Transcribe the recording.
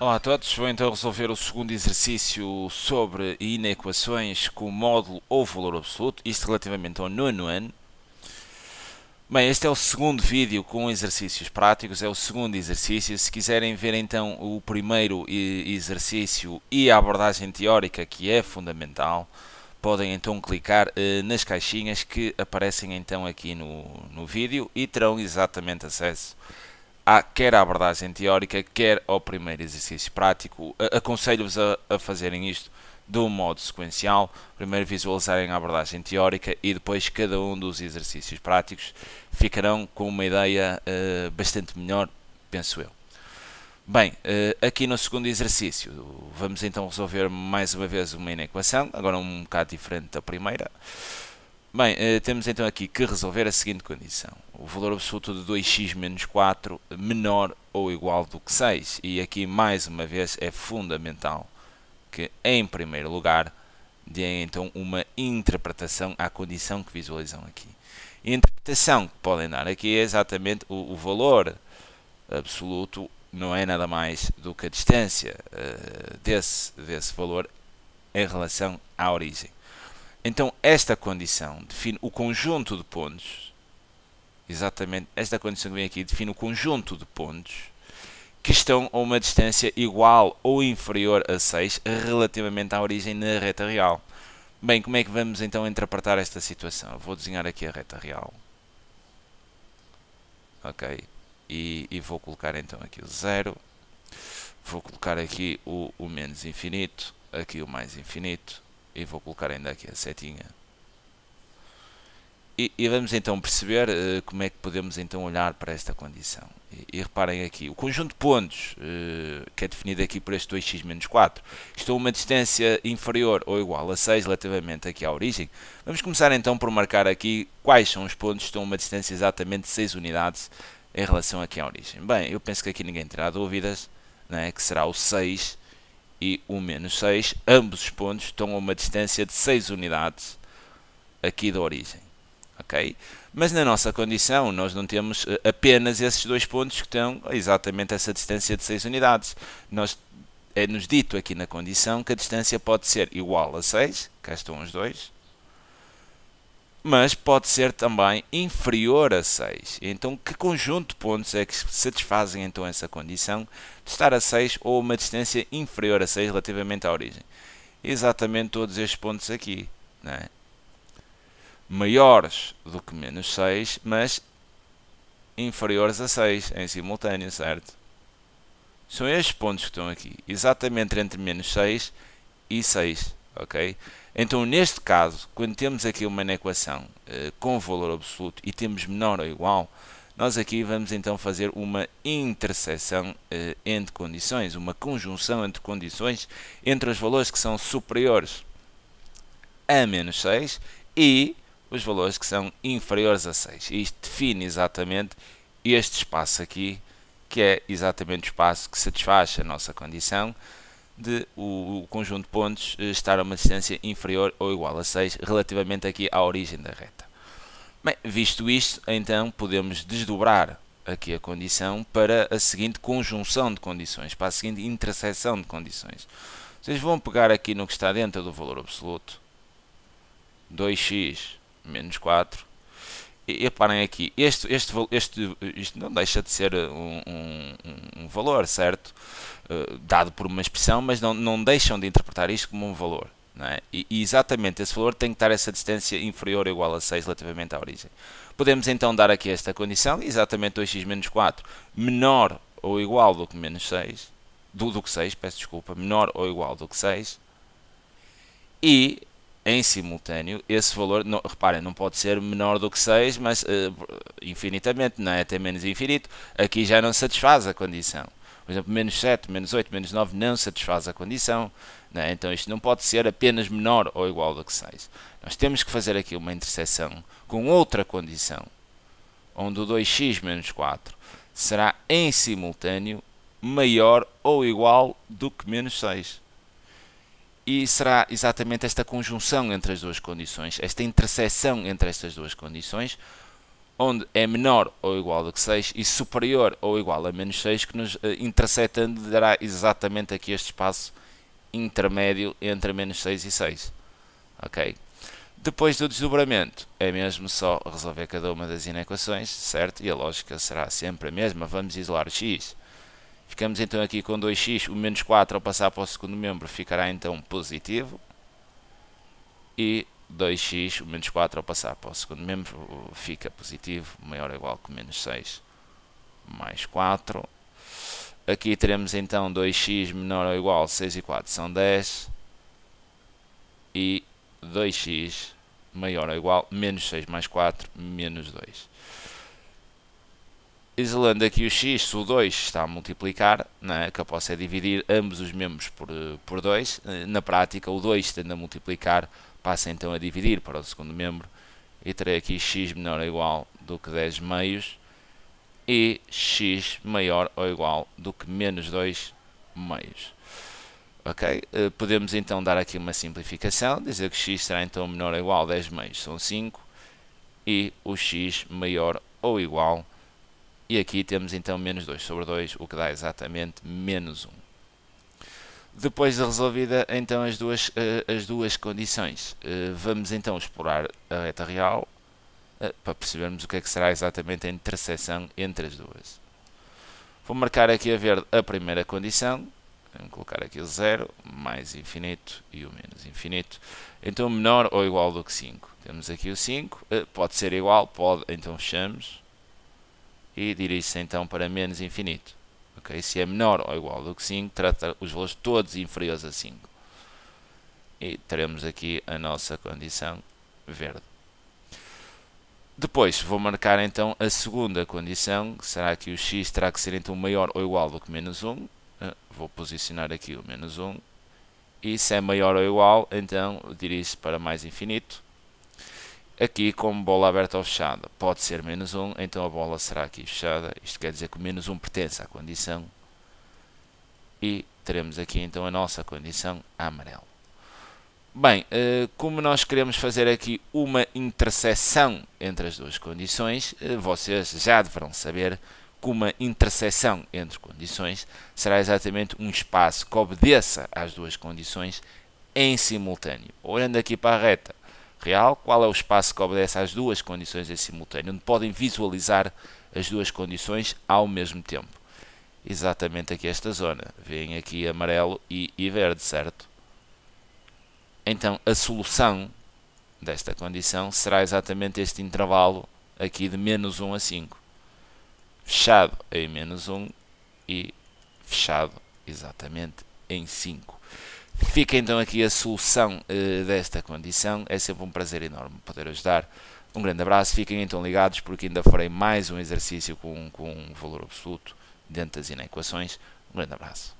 Olá a todos, vou então resolver o segundo exercício sobre inequações com módulo ou valor absoluto, isto relativamente ao nono ano. Bem, este é o segundo vídeo com exercícios práticos, é o segundo exercício. Se quiserem ver então o primeiro exercício e a abordagem teórica, que é fundamental, podem então clicar nas caixinhas que aparecem então aqui no vídeo e terão exatamente acesso quer à abordagem teórica, quer ao primeiro exercício prático. Aconselho-vos a fazerem isto de um modo sequencial. Primeiro visualizarem a abordagem teórica e depois cada um dos exercícios práticos ficarão com uma ideia bastante melhor, penso eu. Bem, aqui no segundo exercício vamos então resolver mais uma vez uma inequação, agora um bocado diferente da primeira. Bem, temos então aqui que resolver a seguinte condição. O valor absoluto de 2x menos 4 menor ou igual do que 6. E aqui, mais uma vez, é fundamental que, em primeiro lugar, deem então uma interpretação à condição que visualizam aqui. A interpretação que podem dar aqui é exatamente o valor absoluto não é nada mais do que a distância desse valor em relação à origem. Então, esta condição define o conjunto de pontos, exatamente esta condição que vem aqui define o conjunto de pontos que estão a uma distância igual ou inferior a 6 relativamente à origem na reta real. Bem, como é que vamos então interpretar esta situação? Eu vou desenhar aqui a reta real. Ok. E vou colocar então aqui o zero. Vou colocar aqui o menos infinito. Aqui o mais infinito. E vou colocar ainda aqui a setinha. E vamos então perceber como é que podemos então olhar para esta condição. E reparem aqui, o conjunto de pontos, que é definido aqui por este 2x menos 4, estão a uma distância inferior ou igual a 6 relativamente aqui à origem. Vamos começar então por marcar aqui quais são os pontos que estão a uma distância exatamente de 6 unidades em relação aqui à origem. Bem, eu penso que aqui ninguém terá dúvidas, né, que será o 6 e o menos 6. Ambos os pontos estão a uma distância de 6 unidades aqui da origem. Ok? Mas na nossa condição nós não temos apenas esses dois pontos que estão exatamente a essa distância de 6 unidades. É-nos dito aqui na condição que a distância pode ser igual a 6, cá estão os dois, mas pode ser também inferior a 6. Então, que conjunto de pontos é que satisfazem então essa condição de estar a 6 ou uma distância inferior a 6 relativamente à origem? Exatamente todos estes pontos aqui, não é? Maiores do que menos 6, mas inferiores a 6 em simultâneo, certo? São estes pontos que estão aqui, exatamente entre menos 6 e 6, ok? Então, neste caso, quando temos aqui uma equação com valor absoluto e temos menor ou igual, nós aqui vamos então fazer uma interseção entre condições, uma conjunção entre condições entre os valores que são superiores a menos 6 e os valores que são inferiores a 6. Isto define exatamente este espaço aqui, que é exatamente o espaço que satisfaz a nossa condição de o conjunto de pontos estar a uma distância inferior ou igual a 6 relativamente aqui à origem da reta. Bem, visto isto, então podemos desdobrar aqui a condição para a seguinte conjunção de condições, para a seguinte interseção de condições. Vocês vão pegar aqui no que está dentro do valor absoluto, 2x menos 4. E reparem aqui, isto não deixa de ser um valor, certo? Dado por uma expressão, mas não deixam de interpretar isto como um valor. Não é? E exatamente esse valor tem que estar essa distância inferior ou igual a 6 relativamente à origem. Podemos então dar aqui esta condição, exatamente 2x menos 4 menor ou igual do que menos 6, do que 6, peço desculpa, menor ou igual do que 6, e em simultâneo, esse valor, não, reparem, não pode ser menor do que 6, mas infinitamente, não é? Até menos infinito. Aqui já não satisfaz a condição. Por exemplo, menos 7, menos 8, menos 9 não satisfaz a condição. Não é? Então isto não pode ser apenas menor ou igual do que 6. Nós temos que fazer aqui uma interseção com outra condição, onde o 2x menos 4 será em simultâneo maior ou igual do que menos 6. E será exatamente esta conjunção entre as duas condições, esta interseção entre estas duas condições, onde é menor ou igual do que 6 e superior ou igual a menos 6, que nos interceptando dará exatamente aqui este espaço intermédio entre menos 6 e 6. Ok? Depois do desdobramento, é mesmo só resolver cada uma das inequações, certo? E a lógica será sempre a mesma. Vamos isolar o x. Ficamos então aqui com 2x, o menos 4 ao passar para o segundo membro ficará então positivo. E 2x, o menos 4 ao passar para o segundo membro fica positivo, maior ou igual que menos 6 mais 4. Aqui teremos então 2x menor ou igual, 6 e 4 são 10. E 2x maior ou igual, menos 6 mais 4, menos 2. Isolando aqui o x, se o 2 está a multiplicar, não é? Que eu posso é dividir ambos os membros por 2. Na prática, o 2 tende a multiplicar, passa então a dividir para o segundo membro. E terei aqui x menor ou igual do que 10 meios. E x maior ou igual do que menos 2 meios. Ok? Podemos então dar aqui uma simplificação, dizer que x será então menor ou igual a 10 meios, são 5, e o x maior ou igual, e aqui temos então menos 2 sobre 2, o que dá exatamente menos 1. Depois de resolvida então as duas condições, vamos então explorar a reta real, para percebermos o que é que será exatamente a interseção entre as duas. Vou marcar aqui a verde a primeira condição. Vamos colocar aqui o 0, mais infinito e o menos infinito. Então menor ou igual do que 5. Temos aqui o 5, pode ser igual, pode, então fechamos. E dirige-se então para menos infinito. Okay? Se é menor ou igual do que 5, trata os valores todos inferiores a 5. E teremos aqui a nossa condição verde. Depois vou marcar então a segunda condição, que será que o x terá que ser então maior ou igual do que menos 1. Vou posicionar aqui o menos 1. E se é maior ou igual, então dirige-se para mais infinito. Aqui, como bola aberta ou fechada, pode ser menos 1, então a bola será aqui fechada. Isto quer dizer que o menos 1 pertence à condição. E teremos aqui então a nossa condição amarelo. Bem, como nós queremos fazer aqui uma interseção entre as duas condições, vocês já deverão saber que uma interseção entre condições será exatamente um espaço que obedeça às duas condições em simultâneo. Olhando aqui para a reta real, qual é o espaço que obedece às duas condições em simultâneo, onde podem visualizar as duas condições ao mesmo tempo? Exatamente aqui esta zona. Veem aqui amarelo e verde, certo? Então a solução desta condição será exatamente este intervalo aqui de menos 1 a 5. Fechado em menos 1 e fechado exatamente em 5. Fica então aqui a solução desta condição. É sempre um prazer enorme poder ajudar. Um grande abraço. Fiquem então ligados porque ainda farei mais um exercício com um valor absoluto dentro das inequações. Um grande abraço.